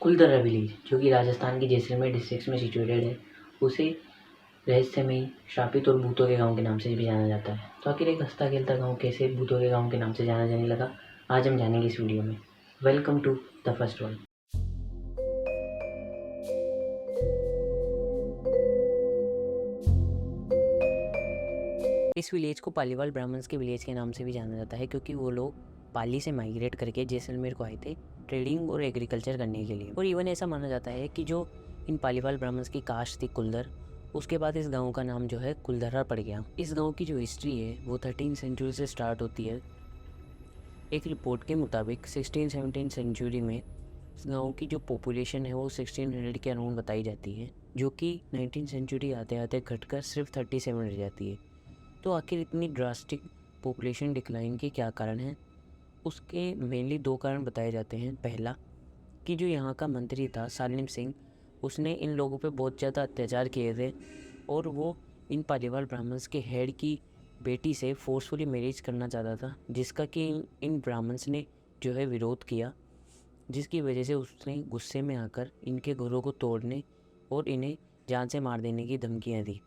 Kuldhara village, जो कि राजस्थान के जैसलमेर डिस्ट्रिक्ट में सिचुएटेड है, उसे रहस्यमयी, श्रापित और भूतों के गांव के नाम से भी जाना जाता है। तो आखिर एक हंसता खेलता गांव कैसे भूतों के गांव के नाम से जाना जाने लगा, आज हम जानेंगे इस वीडियो में। Welcome to the first one. इस विलेज को पालीवाल ब्राह्मण्स के विलेज के नाम से भी जाना जाता है, क्योंकि वो लोग पाली से माइग्रेट करके जैसलमेर को आए थे ट्रेडिंग और एग्रीकल्चर करने के लिए। और इवन ऐसा माना जाता है कि जो इन पालीवाल ब्राह्मण्स की कास्ट थी कुलधर, उसके बाद इस गांव का नाम जो है कुलधरा पड़ गया। इस गांव की जो हिस्ट्री है वो 13th सेंचुरी से स्टार्ट होती है। एक रिपोर्ट के मुताबिक 16-17 सेंचुरी में इस गांव की जो पॉपुलेशन है वो 1600 के अराउंड बताई जाती है, जो कि 19th सेंचुरी आते आते घटकर सिर्फ 37 रह जाती है। तो आखिर इतनी ड्रास्टिक पॉपुलेशन डिक्लाइन के क्या कारण हैं? उसके मेनली दो कारण बताए जाते हैं। पहला कि जो यहाँ का मंत्री था सालिम सिंह, उसने इन लोगों पे बहुत ज़्यादा अत्याचार किए थे और वो इन पालीवाल ब्राह्मण्स के हेड की बेटी से फोर्सफुली मैरिज करना चाहता था, जिसका कि इन ब्राह्मण्स ने जो है विरोध किया, जिसकी वजह से उसने गुस्से में आकर इनके घरों को तोड़ने और इन्हें जान से मार देने की धमकियाँ दी।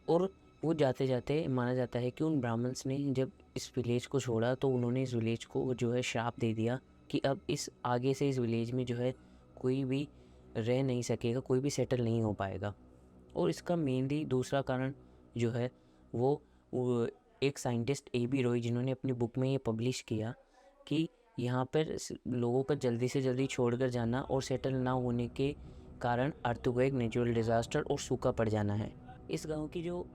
और वो जाते जाते माना जाता है कि उन ब्राह्मण्स ने जब इस विलेज को छोड़ा तो उन्होंने इस विलेज को जो है श्राप दे दिया कि अब इस आगे से इस विलेज में जो है कोई भी रह नहीं सकेगा, कोई भी सेटल नहीं हो पाएगा। और इसका मेनली दूसरा कारण जो है वो एक साइंटिस्ट A.B. रॉय, जिन्होंने अपनी बुक में ये पब्लिश किया कि यहाँ पर लोगों का जल्दी से जल्दी छोड़कर जाना और सेटल ना होने के कारण अर्थक्वेक, नेचुरल डिज़ास्टर और सूखा पड़ जाना है। इस गांव की जो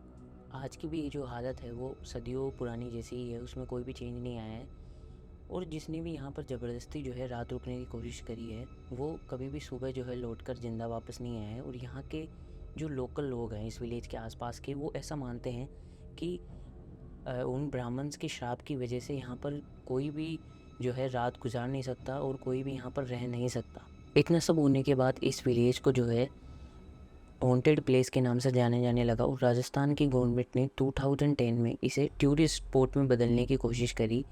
आज की भी जो हालत है वो सदियों पुरानी जैसी ही है, उसमें कोई भी चेंज नहीं आया है। और जिसने भी यहाँ पर ज़बरदस्ती जो है रात रुकने की कोशिश करी है, वो कभी भी सुबह जो है लौटकर ज़िंदा वापस नहीं आया है। और यहाँ के जो लोकल लोग हैं इस विलेज के आसपास के, वो ऐसा मानते हैं कि उन ब्राह्मण्स के श्राप की वजह से यहाँ पर कोई भी जो है रात गुजार नहीं सकता और कोई भी यहाँ पर रह नहीं सकता। इतना सब होने के बाद इस विलेज को जो है हॉन्टेड प्लेस के नाम से जाने जाने लगा और राजस्थान की गवर्नमेंट ने 2010 में इसे टूरिस्ट स्पॉट में बदलने की कोशिश करी।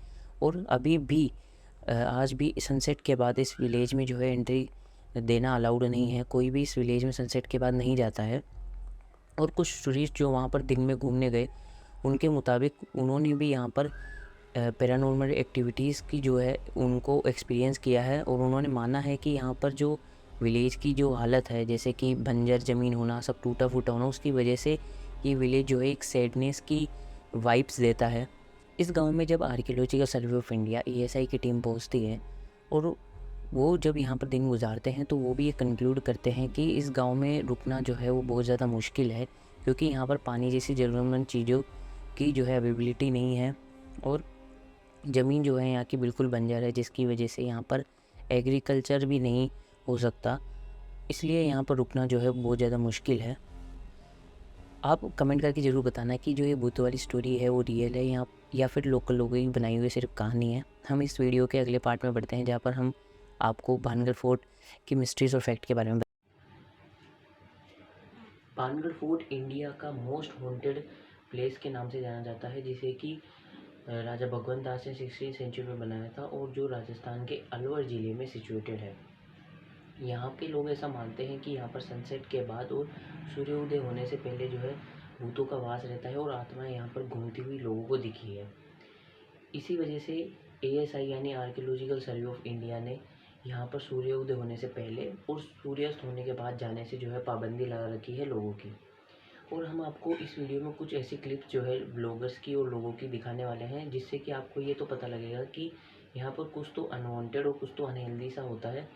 और अभी भी आज भी सनसेट के बाद इस विलेज में जो है एंट्री देना अलाउड नहीं है, कोई भी इस विलेज में सनसेट के बाद नहीं जाता है। और कुछ टूरिस्ट जो वहाँ पर दिन में घूमने गए, उनके मुताबिक उन्होंने भी यहाँ पर पैरानॉर्मल एक्टिविटीज़ की जो है उनको एक्सपीरियंस किया है। और उन्होंने माना है कि यहाँ पर जो विलेज की जो हालत है, जैसे कि बंजर ज़मीन होना, सब टूटा फूटा होना, उसकी वजह से ये विलेज जो है एक सैडनेस की वाइब्स देता है। इस गांव में जब archaeological survey of India ASI की टीम पहुंचती है और वो जब यहाँ पर दिन गुजारते हैं, तो वो भी ये कंक्लूड करते हैं कि इस गांव में रुकना जो है वो बहुत ज़्यादा मुश्किल है, क्योंकि यहाँ पर पानी जैसी ज़रूरतमंद चीज़ों की जो है अवेलेबिलिटी नहीं है और ज़मीन जो है यहाँ की बिल्कुल बंजर है, जिसकी वजह से यहाँ पर एग्रीकल्चर भी नहीं हो सकता। इसलिए यहाँ पर रुकना जो है बहुत ज़्यादा मुश्किल है। आप कमेंट करके ज़रूर बताना कि जो ये भूत वाली स्टोरी है वो रियल है या फिर लोकल लोगों की बनाई हुई सिर्फ कहानी है। हम इस वीडियो के अगले पार्ट में बढ़ते हैं, जहाँ पर हम आपको भानगढ़ फोर्ट की मिस्ट्रीज और फैक्ट के बारे में। भानगढ़ फोर्ट इंडिया का मोस्ट हॉन्टेड प्लेस के नाम से जाना जाता है, जिसे कि राजा भगवंत दास ने 16वीं सेंचुरी में बनाया था और जो राजस्थान के अलवर ज़िले में सिचुएटेड है। यहाँ के लोग ऐसा मानते हैं कि यहाँ पर सनसेट के बाद और सूर्योदय होने से पहले जो है भूतों का वास रहता है और आत्माएं यहाँ पर घूमती हुई लोगों को दिखी है। इसी वजह से ASI यानी आर्कियोलॉजिकल सर्वे ऑफ इंडिया ने यहाँ पर सूर्योदय होने से पहले और सूर्यास्त होने के बाद जाने से जो है पाबंदी लगा रखी है लोगों की। और हम आपको इस वीडियो में कुछ ऐसी क्लिप्स जो है ब्लॉगर्स की और लोगों की दिखाने वाले हैं, जिससे कि आपको ये तो पता लगेगा कि यहाँ पर कुछ तो अनवांटेड और कुछ तो अनहेल्दी सा होता है,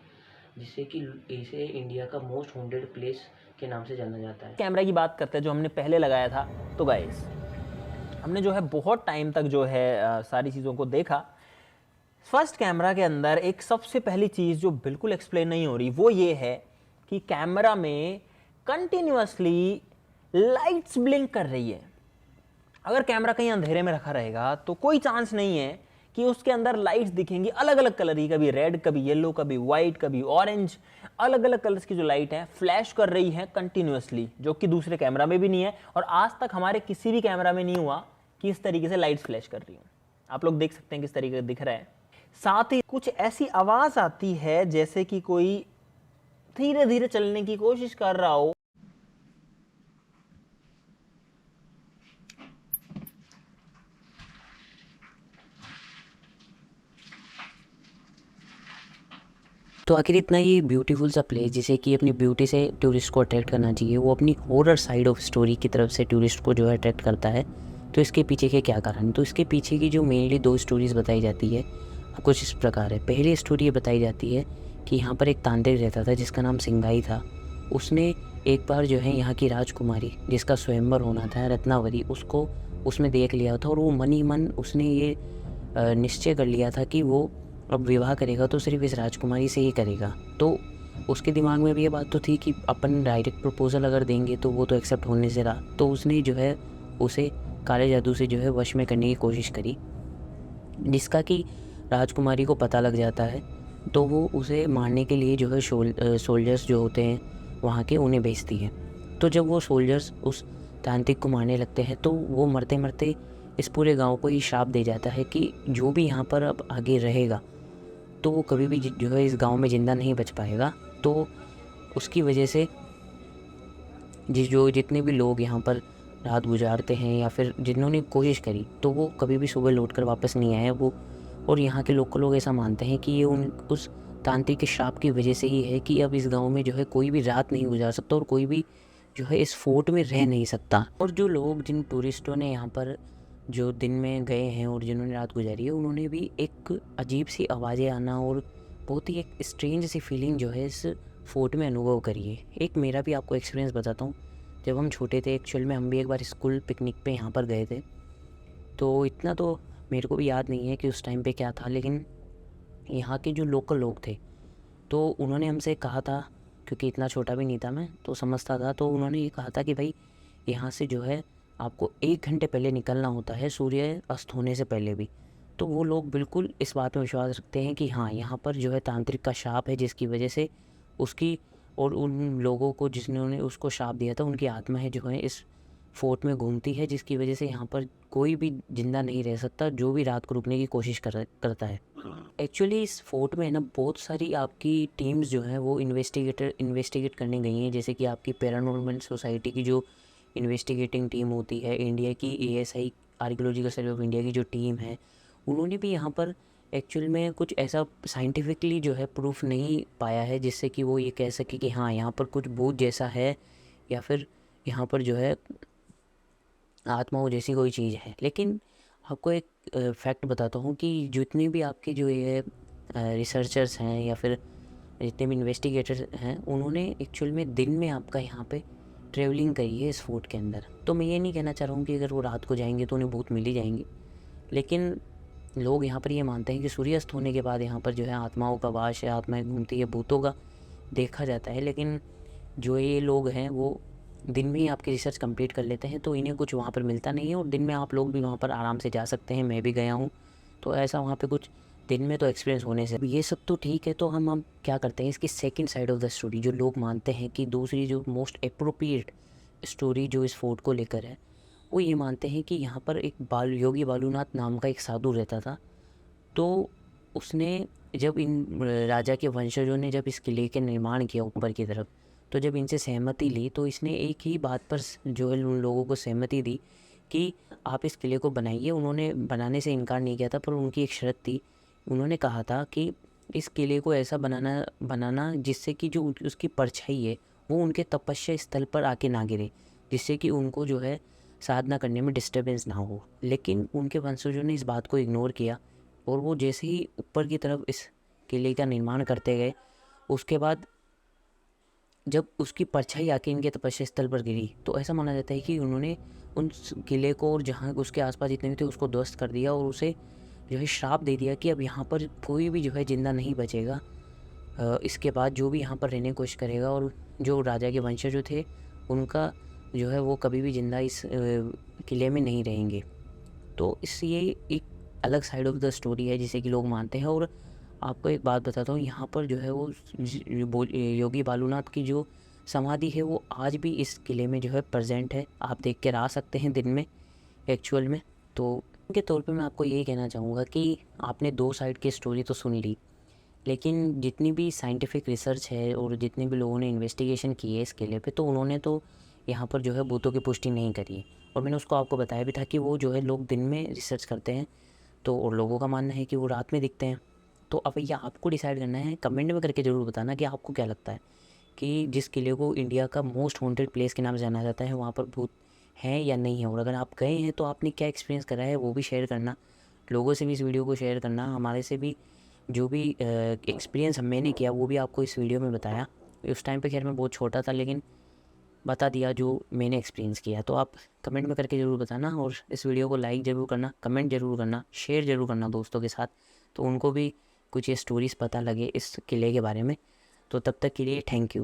जिससे कि इसे इंडिया का मोस्ट हॉन्टेड प्लेस के नाम से जाना जाता है। कैमरा की बात करते हैं जो हमने पहले लगाया था। तो गाइस, हमने जो है बहुत टाइम तक जो है सारी चीज़ों को देखा। फर्स्ट कैमरा के अंदर एक सबसे पहली चीज़ जो बिल्कुल एक्सप्लेन नहीं हो रही वो ये है कि कैमरा में कंटिन्यूअसली लाइट्स ब्लिंक कर रही है। अगर कैमरा कहीं अंधेरे में रखा रहेगा तो कोई चांस नहीं है कि उसके अंदर लाइट्स दिखेंगी अलग अलग कलर की, कभी रेड, कभी येलो, कभी वाइट, कभी ऑरेंज, अलग अलग कलर्स की जो लाइट है फ्लैश कर रही है कंटिन्यूअसली, जो कि दूसरे कैमरा में भी नहीं है और आज तक हमारे किसी भी कैमरा में नहीं हुआ कि इस तरीके से लाइट्स फ्लैश कर रही हूँ। आप लोग देख सकते हैं किस तरीके से दिख रहा है। साथ ही कुछ ऐसी आवाज़ आती है जैसे कि कोई धीरे धीरे चलने की कोशिश कर रहा हो। तो आखिर इतना ये ब्यूटीफुल सा प्लेस जिसे कि अपनी ब्यूटी से टूरिस्ट को अट्रैक्ट करना चाहिए, वो अपनी हॉरर साइड ऑफ स्टोरी की तरफ से टूरिस्ट को जो है अट्रैक्ट करता है। तो इसके पीछे के क्या कारण? तो इसके पीछे की जो मेनली 2 स्टोरीज़ बताई जाती है कुछ इस प्रकार है। पहली स्टोरी ये बताई जाती है कि यहाँ पर एक तांत्रिक रहता था जिसका नाम सिंगाई था। उसने एक बार जो है यहाँ की राजकुमारी जिसका स्वयंवर होना था रत्नावली, उसको उसमें देख लिया था और वो मन ही मन उसने ये निश्चय कर लिया था कि वो अब विवाह करेगा तो सिर्फ इस राजकुमारी से ही करेगा। तो उसके दिमाग में भी ये बात तो थी कि अपन डायरेक्ट प्रपोज़ल अगर देंगे तो वो तो एक्सेप्ट होने से रहा। तो उसने जो है उसे काले जादू से जो है वश में करने की कोशिश करी, जिसका कि राजकुमारी को पता लग जाता है। तो वो उसे मारने के लिए जो है सोल्जर्स जो होते हैं वहाँ के उन्हें भेजती है। तो जब वो सोल्जर्स उस तांत्रिक को मारने लगते हैं तो वो मरते मरते इस पूरे गांव को ही श्राप दे जाता है कि जो भी यहाँ पर अब आगे रहेगा तो वो कभी भी जो है इस गांव में ज़िंदा नहीं बच पाएगा। तो उसकी वजह से जितने भी लोग यहाँ पर रात गुजारते हैं या फिर जिन्होंने कोशिश करी तो वो कभी भी सुबह लौटकर वापस नहीं आए वो। और यहाँ के लोकल लोग ऐसा मानते हैं कि ये उस तांत्रिक के श्राप की वजह से ही है कि अब इस गांव में जो है कोई भी रात नहीं गुजार सकता और कोई भी जो है इस फोर्ट में रह नहीं सकता। और जो लोग जिन टूरिस्टों ने यहाँ पर जो दिन में गए हैं और जिन्होंने रात गुजारी है उन्होंने भी एक अजीब सी आवाज़ें आना और बहुत ही एक स्ट्रेंज सी फीलिंग जो है इस फोर्ट में अनुभव करी है। एक मेरा भी आपको एक्सपीरियंस बताता हूँ। जब हम छोटे थे एक्चुअल में हम भी एक बार स्कूल पिकनिक पे यहाँ पर गए थे। तो इतना तो मेरे को भी याद नहीं है कि उस टाइम पे क्या था, लेकिन यहाँ के जो लोकल लोग थे तो उन्होंने हमसे कहा था, क्योंकि इतना छोटा भी नहीं था मैं तो समझता था, तो उन्होंने ये कहा था कि भाई यहाँ से जो है आपको 1 घंटे पहले निकलना होता है सूर्य अस्त होने से पहले भी। तो वो लोग बिल्कुल इस बात में विश्वास रखते हैं कि हाँ यहाँ पर जो है तांत्रिक का शाप है जिसकी वजह से उसकी और उन लोगों को जिन्होंने उसको शाप दिया था उनकी आत्माएं जो है इस फोर्ट में घूमती है, जिसकी वजह से यहाँ पर कोई भी जिंदा नहीं रह सकता जो भी रात को रुकने की कोशिश करता है। एक्चुअली इस फोर्ट में ना बहुत सारी आपकी टीम्स जो हैं वो इन्वेस्टिगेट करने गई हैं, जैसे कि आपकी पैरानॉर्मल सोसाइटी की जो इन्वेस्टिगेटिंग टीम होती है, इंडिया की ASI archaeological survey of India की जो टीम है, उन्होंने भी यहाँ पर एक्चुअल में कुछ ऐसा साइंटिफिकली जो है प्रूफ नहीं पाया है जिससे कि वो ये कह सके कि हाँ यहाँ पर कुछ भूत जैसा है या फिर यहाँ पर जो है आत्माओं जैसी कोई चीज़ है। लेकिन आपको एक फैक्ट बताता हूँ कि जितने भी आपके जो ये रिसर्चर्स हैं या फिर जितने भी इन्वेस्टिगेटर्स हैं उन्होंने एक्चुअल में दिन में आपका यहाँ पे ट्रेवलिंग करी है इस फोर्ट के अंदर। तो मैं ये नहीं कहना चाह रहा हूँ कि अगर वो रात को जाएंगे तो उन्हें भूत मिल ही जाएंगे, लेकिन लोग यहाँ पर ये मानते हैं कि सूर्यास्त होने के बाद यहाँ पर जो है आत्माओं का वास है, आत्माएं घूमती है, भूतों का देखा जाता है। लेकिन जो ये लोग हैं वो दिन में ही आपकी रिसर्च कंप्लीट कर लेते हैं तो इन्हें कुछ वहाँ पर मिलता नहीं है और दिन में आप लोग भी वहाँ पर आराम से जा सकते हैं। मैं भी गया हूँ तो ऐसा वहाँ पे कुछ दिन में तो एक्सपीरियंस होने से ये सब तो ठीक है। तो हम क्या करते हैं इसकी second side of the story, जो लोग मानते हैं कि दूसरी जो मोस्ट अप्रोप्रिएट स्टोरी जो इस फोर्ट को लेकर है, वो ये मानते हैं कि यहाँ पर एक योगी बालूनाथ नाम का एक साधु रहता था। तो उसने जब इन राजा के वंशजों ने जब इस किले के निर्माण किया ऊपर की तरफ, तो जब इनसे सहमति ली तो इसने एक ही बात पर जो है उन लोगों को सहमति दी कि आप इस किले को बनाइए। उन्होंने बनाने से इनकार नहीं किया था, पर उनकी एक शर्त थी। उन्होंने कहा था कि इस किले को ऐसा बनाना जिससे कि जो उसकी परछाई है वो उनके तपस्या स्थल पर आके ना गिरे, जिससे कि उनको जो है साधना करने में डिस्टर्बेंस ना हो। लेकिन उनके वंशजों ने इस बात को इग्नोर किया और वो जैसे ही ऊपर की तरफ इस किले का निर्माण करते गए, उसके बाद जब उसकी परछाई आके इनके तपस्या स्थल पर गिरी तो ऐसा माना जाता है कि उन्होंने उन किले को और जहाँ उसके आसपास जितने भी थे उसको ध्वस्त कर दिया और उसे जो है श्राप दे दिया कि अब यहाँ पर कोई भी जो है जिंदा नहीं बचेगा। इसके बाद जो भी यहाँ पर रहने की कोशिश करेगा और जो राजा के वंशज जो थे उनका जो है वो कभी भी जिंदा इस किले में नहीं रहेंगे। तो इससे ये एक अलग साइड ऑफ द स्टोरी है जिसे कि लोग मानते हैं। और आपको एक बात बताता हूँ, यहाँ पर जो है वो योगी बालूनाथ की जो समाधि है वो आज भी इस किले में जो है प्रेजेंट है। आप देख कर आ सकते हैं दिन में एक्चुअल में। तो के तौर पे मैं आपको यही कहना चाहूँगा कि आपने 2 साइड की स्टोरी तो सुन ली, लेकिन जितनी भी साइंटिफिक रिसर्च है और जितने भी लोगों ने इन्वेस्टिगेशन की है इस किले पे, तो उन्होंने तो यहाँ पर जो है भूतों की पुष्टि नहीं करी है। और मैंने उसको आपको बताया भी था कि वो जो है लोग दिन में रिसर्च करते हैं, तो और लोगों का मानना है कि वो रात में दिखते हैं। तो अब ये आपको डिसाइड करना है, कमेंट में करके ज़रूर बताना कि आपको क्या लगता है कि जिस किले को इंडिया का मोस्ट हॉन्टेड प्लेस के नाम से जाना जाता है, वहाँ पर भूत हैं या नहीं है। और अगर आप गए हैं तो आपने क्या एक्सपीरियंस करा है वो भी शेयर करना, लोगों से भी इस वीडियो को शेयर करना, हमारे से भी जो भी एक्सपीरियंस मैंने किया वो भी आपको इस वीडियो में बताया। उस टाइम पे खैर मैं बहुत छोटा था, लेकिन बता दिया जो मैंने एक्सपीरियंस किया। तो आप कमेंट में करके ज़रूर बताना, और इस वीडियो को लाइक ज़रूर करना, कमेंट ज़रूर करना, शेयर ज़रूर करना दोस्तों के साथ, तो उनको भी कुछ ये स्टोरीज़ पता लगे इस किले के बारे में। तो तब तक के लिए थैंक यू।